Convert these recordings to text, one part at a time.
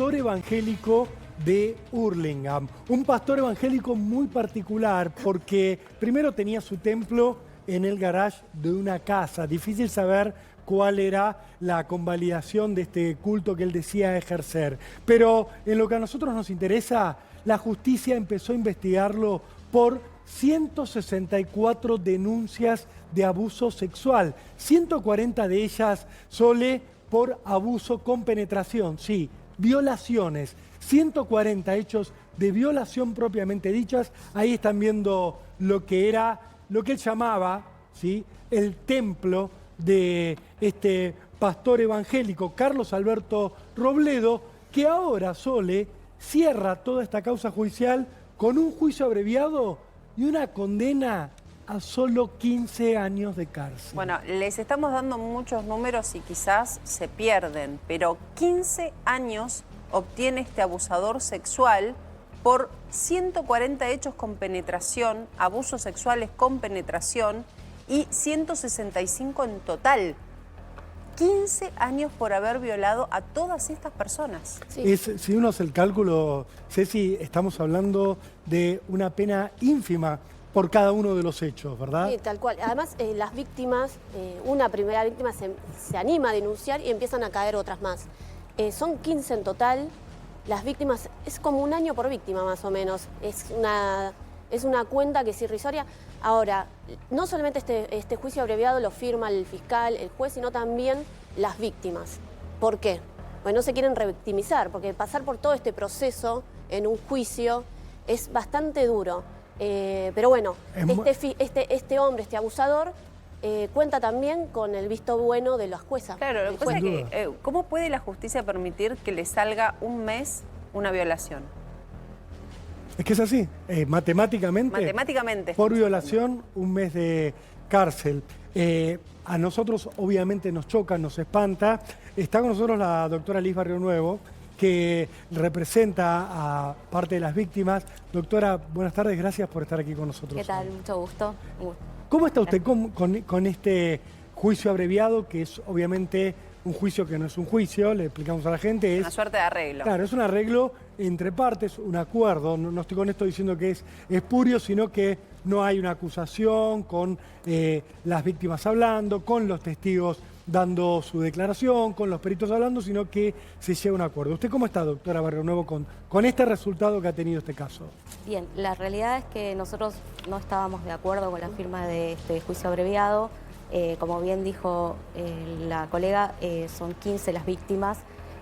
pastor evangélico de Hurlingham. Un pastor evangélico muy particular porque primero tenía su templo en el garage de una casa. Difícil saber cuál era la convalidación de este culto que él decía ejercer. Pero en lo que a nosotros nos interesa, la justicia empezó a investigarlo por 164 denuncias de abuso sexual. 140 de ellas, Sole, por abuso con penetración, sí, violaciones. 140 hechos de violación propiamente dichas. Ahí están viendo lo que era, lo que él llamaba, ¿sí?, el templo de este pastor evangélico, Carlos Alberto Robledo, que ahora, Sole, cierra toda esta causa judicial con un juicio abreviado y una condena a solo 15 años de cárcel. Bueno, les estamos dando muchos números y quizás se pierden, pero 15 años obtiene este abusador sexual por 140 hechos con penetración, abusos sexuales con penetración y 165 en total. 15 años por haber violado a todas estas personas. Sí. Si uno hace el cálculo, Ceci, estamos hablando de una pena ínfima por cada uno de los hechos, ¿verdad? Sí, tal cual. Además, las víctimas, una primera víctima se anima a denunciar y empiezan a caer otras más. Son 15 en total. Las víctimas, es como un año por víctima más o menos. Es una cuenta que es irrisoria. Ahora, no solamente este juicio abreviado lo firma el fiscal, el juez, sino también las víctimas. ¿Por qué? Pues no se quieren revictimizar, porque pasar por todo este proceso en un juicio es bastante duro. Pero bueno, este hombre, este abusador, cuenta también con el visto bueno de las juezas. Claro, lo que pasa es que, ¿cómo puede la justicia permitir que le salga un mes una violación? Es que es así, matemáticamente. Matemáticamente. Por violación, un mes de cárcel. A nosotros obviamente nos choca, nos espanta. Está con nosotros la doctora Liz Barrio Nuevo, que representa a parte de las víctimas. Doctora, buenas tardes, gracias por estar aquí con nosotros. ¿Qué tal? Mucho gusto. ¿Cómo está usted con este juicio abreviado, que es obviamente un juicio que no es un juicio, le explicamos a la gente? Es una suerte de arreglo. Claro, es un arreglo entre partes, un acuerdo. No estoy con esto diciendo que es espurio, sino que no hay una acusación con las víctimas hablando, con los testigos dando su declaración, con los peritos hablando, sino que se llega a un acuerdo. ¿Usted cómo está, doctora Barrio Nuevo, con este resultado que ha tenido este caso? Bien, la realidad es que nosotros no estábamos de acuerdo con la firma de este juicio abreviado. Como bien dijo la colega, son 15 las víctimas.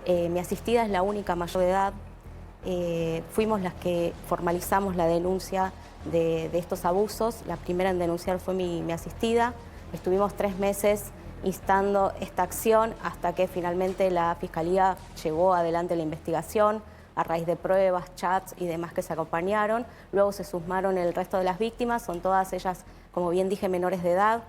Mi asistida es la única mayor de edad. Fuimos las que formalizamos la denuncia de estos abusos. La primera en denunciar fue mi asistida. Estuvimos 3 meses instando esta acción hasta que finalmente la Fiscalía llevó adelante la investigación a raíz de pruebas, chats y demás que se acompañaron. Luego se sumaron el resto de las víctimas, son todas ellas, como bien dije, menores de edad.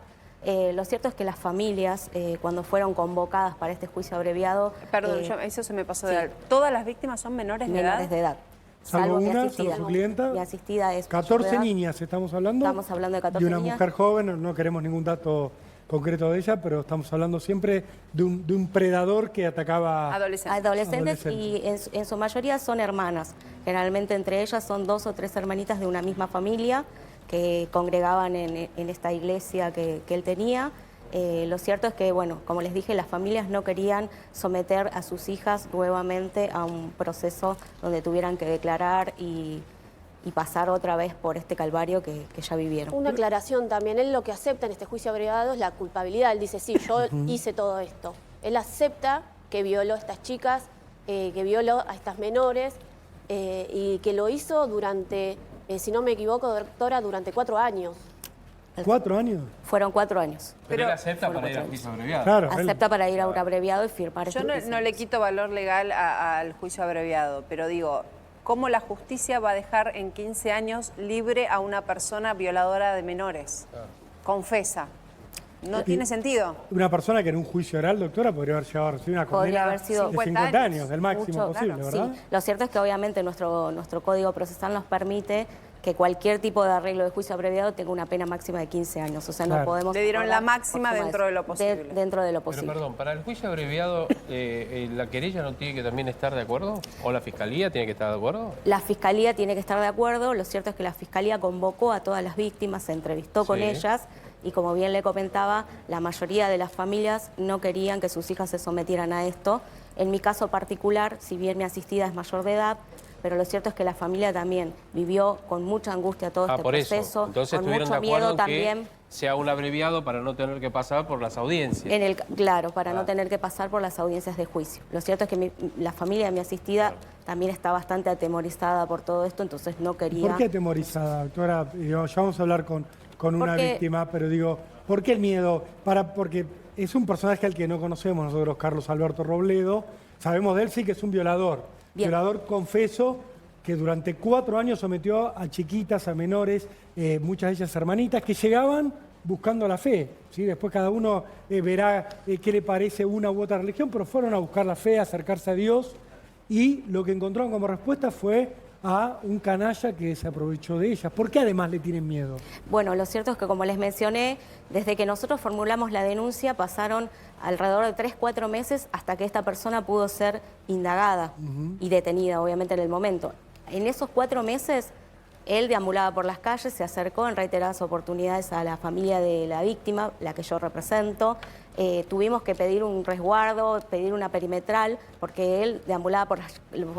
Lo cierto es que las familias, cuando fueron convocadas para este juicio abreviado... Perdón, eso se me pasó de dar. ¿Todas las víctimas son menores de edad? Menores de edad. Salvo mi una, asistida. salvo su clienta. Mi asistida es 14 niñas estamos hablando. Estamos hablando de 14 niñas. niñas. Y una mujer joven, no queremos ningún dato concreto de ella, pero estamos hablando siempre de un predador que atacaba adolescentes y en su mayoría son hermanas. Generalmente entre ellas son 2 o 3 hermanitas de una misma familia que congregaban en esta iglesia que él tenía. Lo cierto es que, bueno, como les dije, las familias no querían someter a sus hijas nuevamente a un proceso donde tuvieran que declarar y pasar otra vez por este calvario que ya vivieron. Una aclaración también, él lo que acepta en este juicio abreviado es la culpabilidad. Él dice, sí, yo hice todo esto. Él acepta que violó a estas chicas, que violó a estas menores y que lo hizo durante, si no me equivoco, doctora, durante 4 años. ¿4 años? Fueron 4 años. Pero él acepta para ir al juicio abreviado. Claro, acepta para ir a un abreviado y firmar. Yo no le quito valor legal al juicio abreviado, pero digo, ¿cómo la justicia va a dejar en 15 años libre a una persona violadora de menores? Confesa. No tiene sentido. Una persona que en un juicio oral, doctora, podría haber llegado a recibir una Podría condena haber sido de 50 años, del máximo mucho, posible, claro, ¿verdad? Sí. Lo cierto es que obviamente nuestro Código Procesal nos permite que cualquier tipo de arreglo de juicio abreviado tenga una pena máxima de 15 años. O sea, no podemos... Le dieron la acordar máxima por encima dentro de lo posible. Dentro de lo Pero posible. perdón, para el juicio abreviado, ¿la querella no tiene que también estar de acuerdo? ¿O la fiscalía tiene que estar de acuerdo? La Fiscalía tiene que estar de acuerdo. Lo cierto es que la Fiscalía convocó a todas las víctimas, se entrevistó con ellas y, como bien le comentaba, la mayoría de las familias no querían que sus hijas se sometieran a esto. En mi caso particular, si bien mi asistida es mayor de edad, pero lo cierto es que la familia también vivió con mucha angustia todo este por proceso, eso. Entonces con estuvieron mucho de acuerdo miedo en también. que sea un abreviado para no tener que pasar por las audiencias. Claro, para no tener que pasar por las audiencias de juicio. Lo cierto es que la familia de mi asistida también está bastante atemorizada por todo esto, entonces no quería... ¿Por qué atemorizada, doctora? Digo, ya vamos a hablar con una Porque- víctima, pero digo, ¿por qué el miedo? Porque es un personaje al que no conocemos nosotros, Carlos Alberto Robledo. Sabemos de él, sí, que es un violador. Bien. Violador, confeso, que durante 4 años sometió a chiquitas, a menores, muchas de ellas hermanitas, que llegaban buscando la fe, ¿sí? Después cada uno verá qué le parece una u otra religión, pero fueron a buscar la fe, a acercarse a Dios, y lo que encontraron como respuesta fue a un canalla que se aprovechó de ellas. ¿Por qué además le tienen miedo? Bueno, lo cierto es que, como les mencioné, desde que nosotros formulamos la denuncia pasaron alrededor de 3-4 meses hasta que esta persona pudo ser indagada y detenida, obviamente, en el momento. En esos 4 meses, él deambulaba por las calles, se acercó en reiteradas oportunidades a la familia de la víctima, la que yo represento. Tuvimos que pedir un resguardo, pedir una perimetral, porque él deambulaba por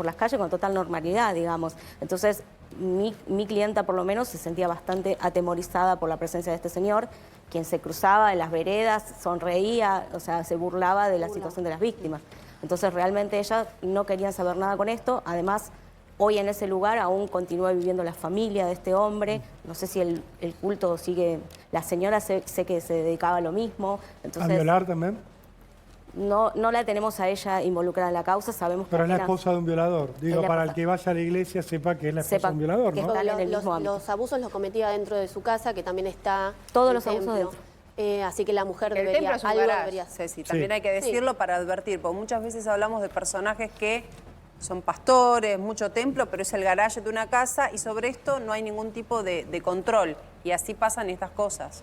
las calles con total normalidad, digamos. Entonces, mi clienta, por lo menos, se sentía bastante atemorizada por la presencia de este señor, quien se cruzaba en las veredas, sonreía, o sea, se burlaba de la situación de las víctimas. Entonces, realmente ellas no querían saber nada con esto. Además, hoy en ese lugar aún continúa viviendo la familia de este hombre. No sé si el culto sigue... La señora sé que se dedicaba a lo mismo. Entonces, ¿A violar también? no la tenemos a ella involucrada en la causa, sabemos que... Pero es la apenas esposa de un violador. Digo, la para esposa. el que vaya a la iglesia sepa que es la esposa Sepa de un violador, que ¿no? está en el mismo ámbito. Los abusos los cometía dentro de su casa, que también está... Todos el los abusos templo. Así que la mujer El debería... templo es un algo garage, debería- Ceci, también Sí. hay que decirlo para advertir, porque muchas veces hablamos de personajes que son pastores, mucho templo, pero es el garaje de una casa y sobre esto no hay ningún tipo de control. Y así pasan estas cosas.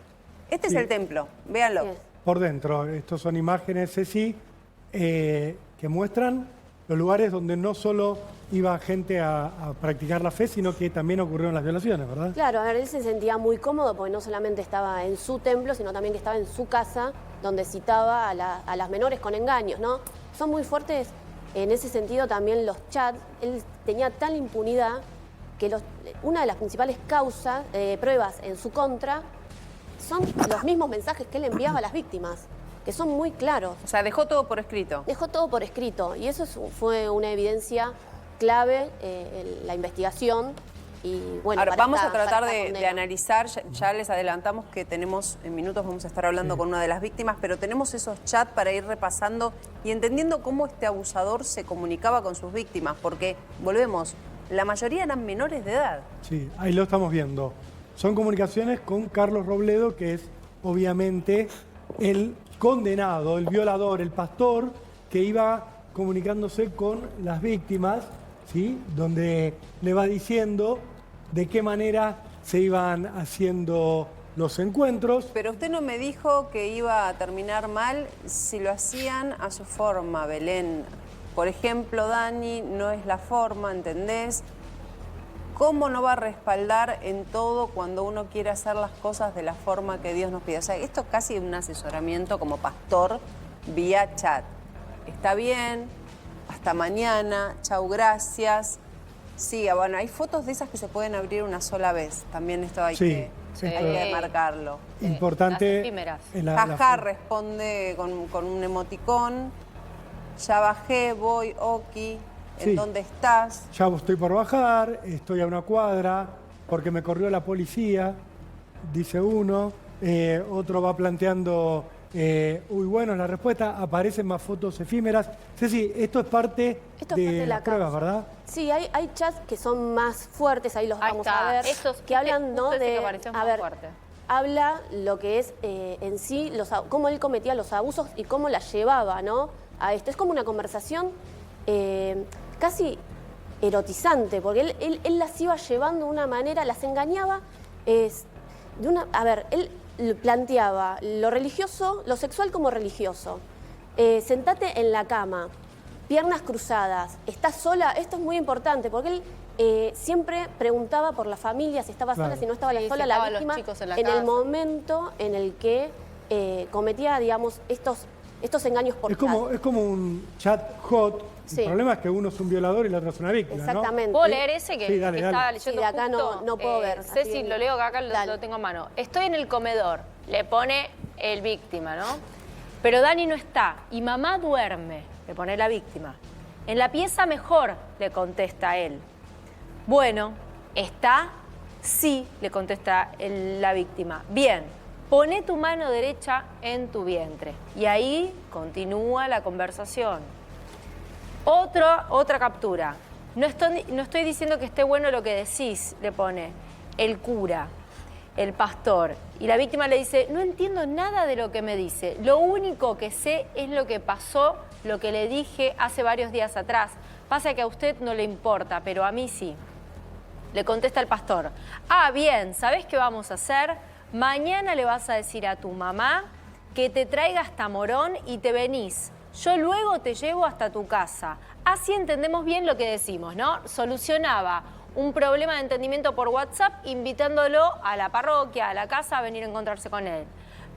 Este Sí. es el templo, véanlo. Bien. Por dentro, estos son imágenes, Ceci, que muestran los lugares donde no solo iba gente a practicar la fe, sino que también ocurrieron las violaciones, ¿verdad? Claro, a ver, él se sentía muy cómodo porque no solamente estaba en su templo, sino también que estaba en su casa, donde citaba a las menores con engaños, ¿no? Son muy fuertes en ese sentido también los chats. Él tenía tal impunidad que una de las principales causas, pruebas en su contra, son los mismos mensajes que él enviaba a las víctimas, que son muy claros. O sea, dejó todo por escrito. Dejó todo por escrito y eso fue una evidencia clave en la investigación. Y bueno, Ahora, para vamos a esta tratar de condena. analizar, ya les adelantamos que tenemos, en minutos vamos a estar hablando con una de las víctimas, pero tenemos esos chats para ir repasando y entendiendo cómo este abusador se comunicaba con sus víctimas, porque, volvemos, la mayoría eran menores de edad. Sí, ahí lo estamos viendo. Son comunicaciones con Carlos Robledo, que es obviamente el condenado, el violador, el pastor, que iba comunicándose con las víctimas, ¿sí? Donde le va diciendo de qué manera se iban haciendo los encuentros. Pero usted no me dijo que iba a terminar mal si lo hacían a su forma, Belén. Por ejemplo, Dani, no es la forma, ¿entendés? ¿Cómo no va a respaldar en todo cuando uno quiere hacer las cosas de la forma que Dios nos pide? O sea, esto es casi un asesoramiento como pastor vía chat. Está bien, hasta mañana, chau, gracias. Sí, bueno, hay fotos de esas que se pueden abrir una sola vez. También esto hay Sí, que marcarlo. Importante. las efímeras. Jaja responde con un emoticón. Ya bajé, voy, Oki. ¿En Sí. dónde estás? Ya estoy por bajar, estoy a una cuadra, porque me corrió la policía, dice uno. Otro va planteando, uy, bueno, la respuesta, aparecen más fotos efímeras. Ceci, esto es parte de las pruebas, causa. ¿verdad? Sí, hay chats que son más fuertes, ahí los Ahí vamos está. a ver, Esos que hablan, ¿no? justo ese de, que apareció es a más ver, fuerte. habla lo que es en sí, cómo él cometía los abusos y cómo las llevaba, ¿no? A esto. Es como una conversación casi erotizante, porque él las iba llevando de una manera, las engañaba. A ver, él planteaba lo religioso, lo sexual como religioso. Sentate en la cama, piernas cruzadas, ¿estás sola? Esto es muy importante, porque él siempre preguntaba por la familia, si estaba sola, si no estaba sola la víctima, en el momento en el que cometía, digamos, estos engaños por chat. Es como un chat hot. Sí. El problema es que uno es un violador y la otra es una víctima, Exactamente. ¿Puedo leer ese que, sí, dale, que dale. estaba leyendo Sí, de acá justo? no puedo ver. Ceci, lo leo, que acá lo tengo a mano. Estoy en el comedor, le pone el víctima, ¿no? Pero Dani no está y mamá duerme, le pone la víctima. En la pieza mejor, le contesta él. Bueno, ¿está? Sí, le contesta la víctima. Bien, pone tu mano derecha en tu vientre. Y ahí continúa la conversación. Otra captura. No estoy diciendo que esté bueno lo que decís, le pone el cura, el pastor. Y la víctima le dice, no entiendo nada de lo que me dice. Lo único que sé es lo que pasó, lo que le dije hace varios días atrás. Pasa que a usted no le importa, pero a mí sí. Le contesta el pastor, ah, bien, ¿sabés qué vamos a hacer? Mañana le vas a decir a tu mamá que te traiga hasta Morón y te venís. Yo luego te llevo hasta tu casa. Así entendemos bien lo que decimos, ¿no? Solucionaba un problema de entendimiento por WhatsApp invitándolo a la parroquia, a la casa, a venir a encontrarse con él.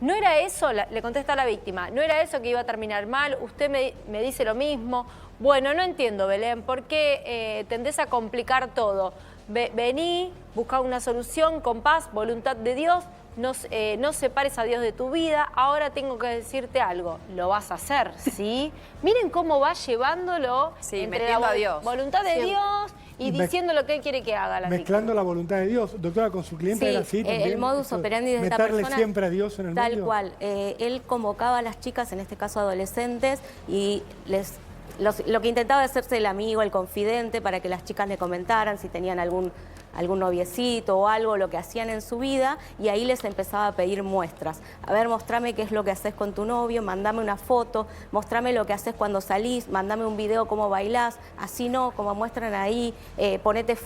¿No era eso? Le contesta la víctima. ¿No era eso que iba a terminar mal? Usted me dice lo mismo. Bueno, no entiendo, Belén, ¿por qué tendés a complicar todo? Vení, busca una solución con paz, voluntad de Dios. No separes a Dios de tu vida. Ahora tengo que decirte algo. Lo vas a hacer, ¿sí? Miren cómo va llevándolo entre la a Dios. voluntad de Dios y diciendo lo que él quiere que haga. Mezclando la voluntad de Dios. Doctora, con su cliente era así también. El modus operandi de esta persona. Meterle siempre a Dios en el medio. Tal cual. Él convocaba a las chicas, en este caso adolescentes, y lo que intentaba es hacerse el amigo, el confidente, para que las chicas le comentaran si tenían algún noviecito o algo, lo que hacían en su vida, y ahí les empezaba a pedir muestras. A ver, mostrame qué es lo que haces con tu novio, mandame una foto, mostrame lo que haces cuando salís, mandame un video cómo bailás, así no, como muestran ahí, ponete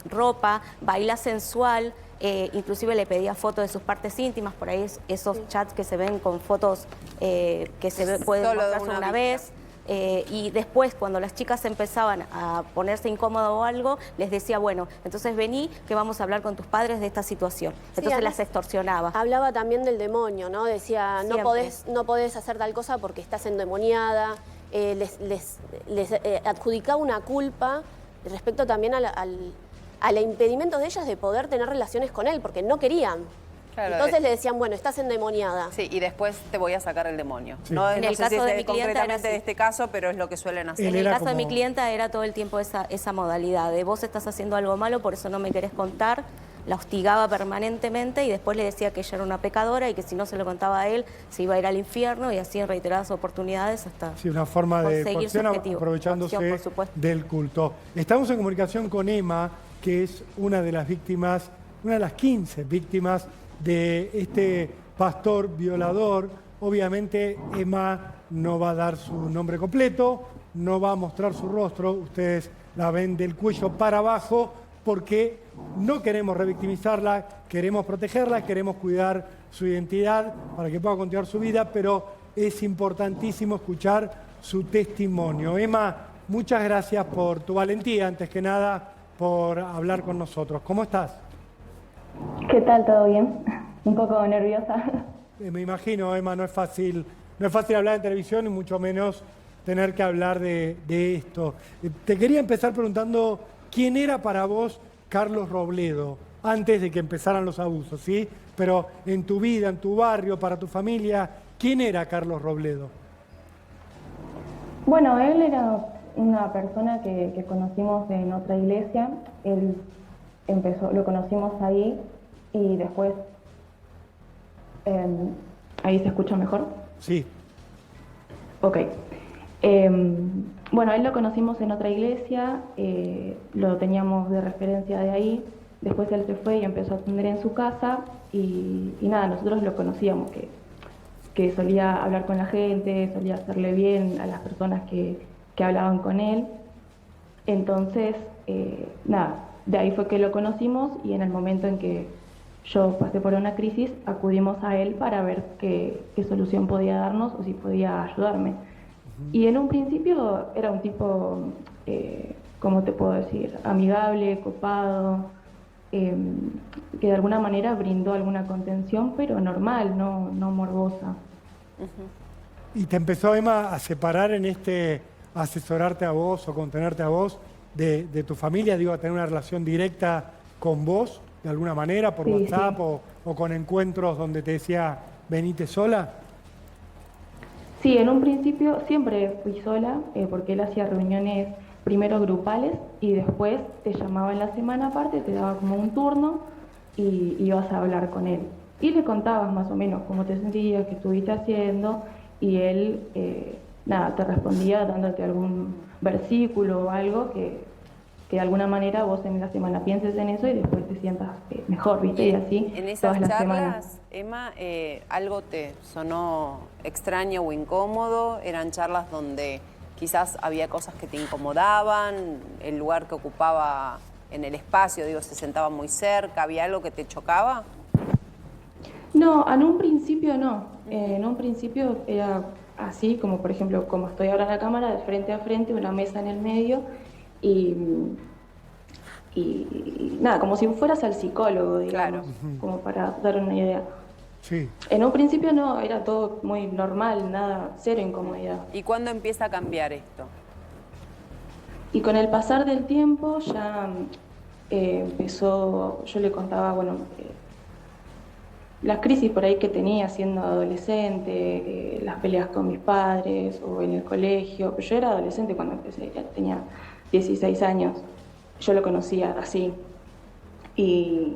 ropa, bailá sensual. Inclusive le pedía fotos de sus partes íntimas, por ahí esos chats que se ven con fotos que pueden mostrarse una vez. Y después, cuando las chicas empezaban a ponerse incómodas o algo, les decía, bueno, entonces vení que vamos a hablar con tus padres de esta situación. Entonces las extorsionaba. Hablaba también del demonio, ¿no? Decía, no podés hacer tal cosa porque estás endemoniada. Les adjudicaba una culpa respecto también al impedimento de ellas de poder tener relaciones con él, porque no querían. Claro, entonces le decían, bueno, estás endemoniada. Sí, y después te voy a sacar el demonio. Sí. No, En el sé caso si de es mi clienta concretamente era de así. este caso, pero es lo que suelen hacer. En el caso de mi clienta era todo el tiempo esa modalidad de vos estás haciendo algo malo, por eso no me querés contar. La hostigaba permanentemente y después le decía que ella era una pecadora y que si no se lo contaba a él se iba a ir al infierno, y así en reiteradas oportunidades hasta Sí, una forma de conseguir su coacción objetivo. aprovechándose Coacción, por supuesto. del culto. Estamos en comunicación con Emma, que es una de las víctimas, una de las 15 víctimas de este pastor violador. Obviamente Emma no va a dar su nombre completo, no va a mostrar su rostro, ustedes la ven del cuello para abajo, porque no queremos revictimizarla, queremos protegerla, queremos cuidar su identidad para que pueda continuar su vida, pero es importantísimo escuchar su testimonio. Emma, muchas gracias por tu valentía, antes que nada, por hablar con nosotros. ¿Cómo estás? ¿Qué tal? ¿Todo bien? Un poco nerviosa. Me imagino, Emma, no es fácil hablar en televisión y mucho menos tener que hablar de esto. Te quería empezar preguntando, ¿quién era para vos Carlos Robledo antes de que empezaran los abusos, ¿sí? Pero en tu vida, en tu barrio, para tu familia, ¿quién era Carlos Robledo? Bueno, él era una persona que conocimos en otra iglesia. Él lo conocimos ahí y después... ¿ahí se escucha mejor? Sí. Ok. Bueno, él lo conocimos en otra iglesia, lo teníamos de referencia de ahí, Después él se fue y empezó a atender en su casa y nada, nosotros lo conocíamos, que solía hablar con la gente, solía hacerle bien a las personas que hablaban con él. Entonces, nada, de ahí fue que lo conocimos y en el momento en que yo pasé por una crisis, acudimos a él para ver qué solución podía darnos o si podía ayudarme. Y en un principio era un tipo, ¿cómo te puedo decir? Amigable, copado, que de alguna manera brindó alguna contención, pero normal, no morbosa. ¿Y te empezó, Emma, a separar en asesorarte a vos o contenerte a vos de tu familia? Digo, a tener una relación directa con vos, de alguna manera, por Sí, WhatsApp sí. O con encuentros donde te decía, venite sola. Sí, en un principio siempre fui sola, porque él hacía reuniones primero grupales y después te llamaba en la semana aparte, te daba como un turno y ibas a hablar con él. Y le contabas más o menos cómo te sentías, qué estuviste haciendo y él, nada, te respondía dándote algún versículo o algo que de alguna manera vos en la semana pienses en eso y después te sientas mejor, ¿viste? Y así En esas todas las charlas, semanas. Emma, ¿algo te sonó extraño o incómodo? ¿Eran charlas donde quizás había cosas que te incomodaban? ¿El lugar que ocupaba en el espacio, digo, se sentaba muy cerca? ¿Había algo que te chocaba? No, en un principio no. En un principio era así, como por ejemplo, como estoy ahora en la cámara, de frente a frente, una mesa en el medio y nada, como si fueras al psicólogo, digamos, como para dar una idea. Sí. En un principio no, era todo muy normal, nada, cero incomodidad. ¿Y cuándo empieza a cambiar esto? Y con el pasar del tiempo ya empezó, yo le contaba, bueno, las crisis por ahí que tenía siendo adolescente, las peleas con mis padres o en el colegio. Yo era adolescente cuando empecé, ya tenía 16 años. Yo lo conocía así. Y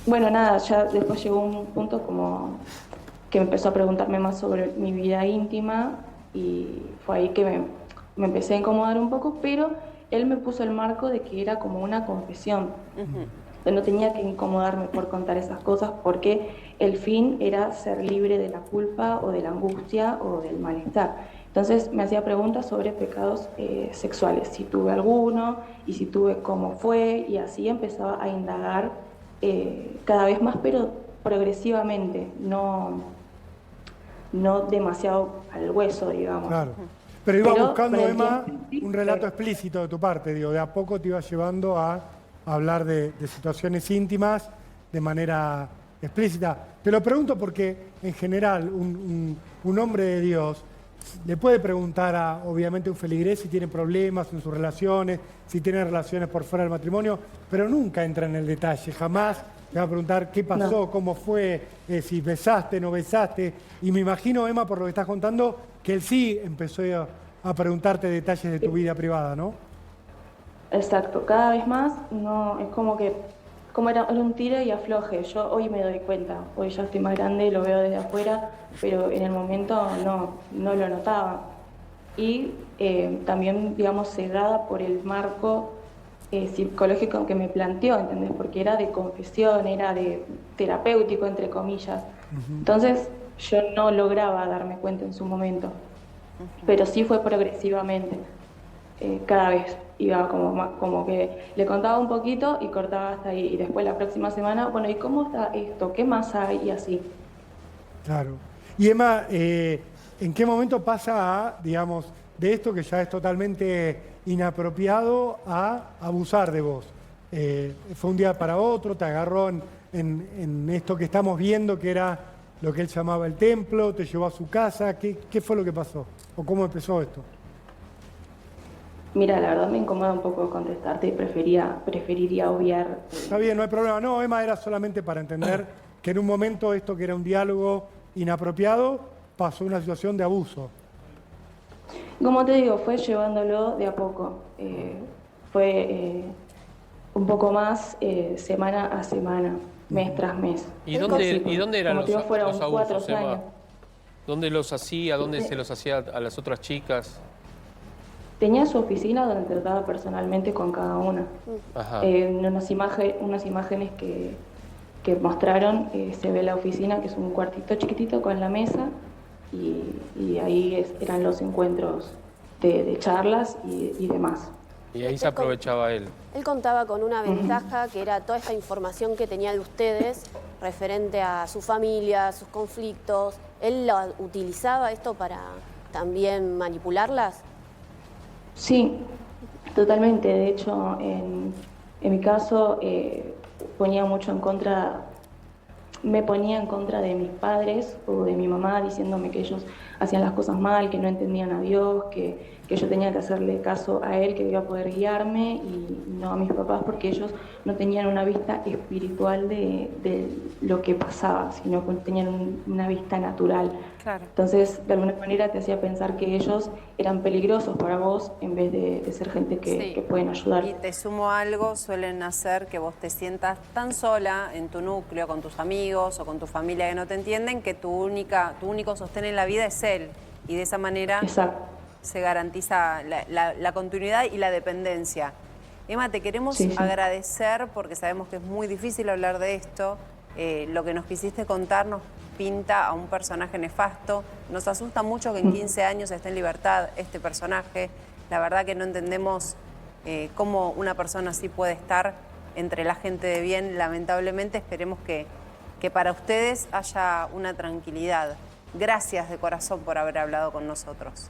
bueno, nada, ya después llegó un punto como que empezó a preguntarme más sobre mi vida íntima y fue ahí que me empecé a incomodar un poco, pero él me puso el marco de que era como una confesión. Yo no tenía que incomodarme por contar esas cosas porque el fin era ser libre de la culpa o de la angustia o del malestar. Entonces me hacía preguntas sobre pecados sexuales, si tuve alguno y si tuve cómo fue, y así empezaba a indagar cada vez más, pero progresivamente, no demasiado al hueso, digamos. Claro. Pero iba Pero buscando, con el Emma, tiempo, sí, un relato claro. explícito de tu parte, digo, de a poco te iba llevando a hablar de situaciones íntimas de manera explícita. Te lo pregunto porque, en general, un hombre de Dios le puede preguntar a, obviamente, un feligrés si tiene problemas en sus relaciones, si tiene relaciones por fuera del matrimonio, pero nunca entra en el detalle, jamás le va a preguntar qué pasó, No. cómo fue, si besaste, no besaste. Y me imagino, Emma, por lo que estás contando, que él sí empezó a preguntarte detalles de tu vida privada, ¿no? Exacto, cada vez más, no, es como que, como era un tiro y afloje. Yo hoy me doy cuenta, hoy ya estoy más grande, lo veo desde afuera, pero en el momento no lo notaba. Y también, digamos, cegada por el marco psicológico que me planteó, ¿entendés? Porque era de confesión, era de terapéutico, entre comillas. Entonces, yo no lograba darme cuenta en su momento, pero sí fue progresivamente, cada vez. Iba como que le contaba un poquito y cortaba hasta ahí. Y después la próxima semana, bueno, ¿y cómo está esto? ¿Qué más hay? Y así. Claro. Y Emma, ¿en qué momento pasa a, digamos, de esto que ya es totalmente inapropiado a abusar de vos? ¿Fue un día para otro? ¿Te agarró en esto que estamos viendo, que era lo que él llamaba el templo? ¿Te llevó a su casa? ¿Qué fue lo que pasó? ¿O cómo empezó esto? Mira, la verdad me incomoda un poco contestarte y preferiría obviar. Está bien, no hay problema. No, Emma, era solamente para entender que en un momento esto que era un diálogo inapropiado pasó a una situación de abuso. Como te digo, fue llevándolo de a poco. Fue un poco más semana a semana, mes tras mes. ¿Y dónde eran Como te digo, fueron los 4 abusos, Emma? años. ¿Dónde los hacía? ¿Dónde se los hacía a las otras chicas? tenía su oficina donde trataba personalmente con cada una. Ajá. En unas imágenes que mostraron, se ve la oficina, que es un cuartito chiquitito con la mesa, y ahí eran los encuentros de charlas y demás. Y ahí se aprovechaba él. Él contaba con una ventaja que era toda esta información que tenía de ustedes referente a su familia, sus conflictos. ¿Él lo utilizaba esto para también manipularlas? Sí, totalmente. De hecho, en mi caso, ponía mucho en contra, me ponía en contra de mis padres o de mi mamá, diciéndome que ellos hacían las cosas mal, que no entendían a Dios, que yo tenía que hacerle caso a Él, que iba a poder guiarme, y no a mis papás, porque ellos no tenían una vista espiritual de lo que pasaba, sino que tenían una vista natural. Claro. Entonces, de alguna manera te hacía pensar que ellos eran peligrosos para vos en vez de ser gente que pueden ayudar. Y te sumo algo, suelen hacer que vos te sientas tan sola en tu núcleo, con tus amigos o con tu familia que no te entienden, que tu único sostén en la vida es Él. Y de esa manera se garantiza la continuidad y la dependencia. Emma, te queremos agradecer, porque sabemos que es muy difícil hablar de esto. Lo que nos quisiste contar nos pinta a un personaje nefasto. Nos asusta mucho que en 15 años esté en libertad este personaje. La verdad que no entendemos cómo una persona así puede estar entre la gente de bien. Lamentablemente esperemos que para ustedes haya una tranquilidad. Gracias de corazón por haber hablado con nosotros.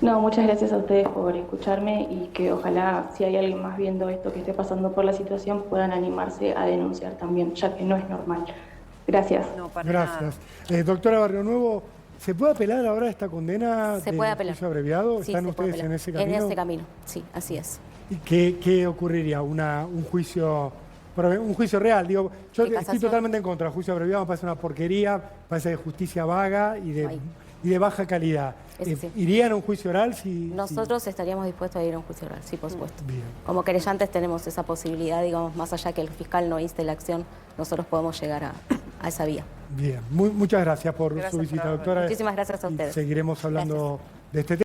No, muchas gracias a ustedes por escucharme, y que ojalá, si hay alguien más viendo esto que esté pasando por la situación, puedan animarse a denunciar también, ya que no es normal. Gracias. No, para Gracias. nada. Doctora Barrionuevo, ¿se puede apelar ahora esta condena Se de puede apelar. juicio abreviado? Sí, ¿Están se puede ustedes apelar. en ese camino? En ese camino, sí, así es. ¿Y qué ocurriría? ¿Un juicio real? Digo, yo ¿De estoy casación? totalmente en contra. El juicio abreviado me parece una porquería, parece de justicia vaga y de baja calidad. Eso sí. ¿Irían a un juicio oral? Nosotros estaríamos dispuestos a ir a un juicio oral, sí, por supuesto. Bien. Como querellantes tenemos esa posibilidad, digamos, más allá que el fiscal no inste la acción, nosotros podemos llegar a esa vía. Bien. Muchas gracias por su visita, doctora. Muchísimas gracias a ustedes. Y seguiremos hablando de este tema.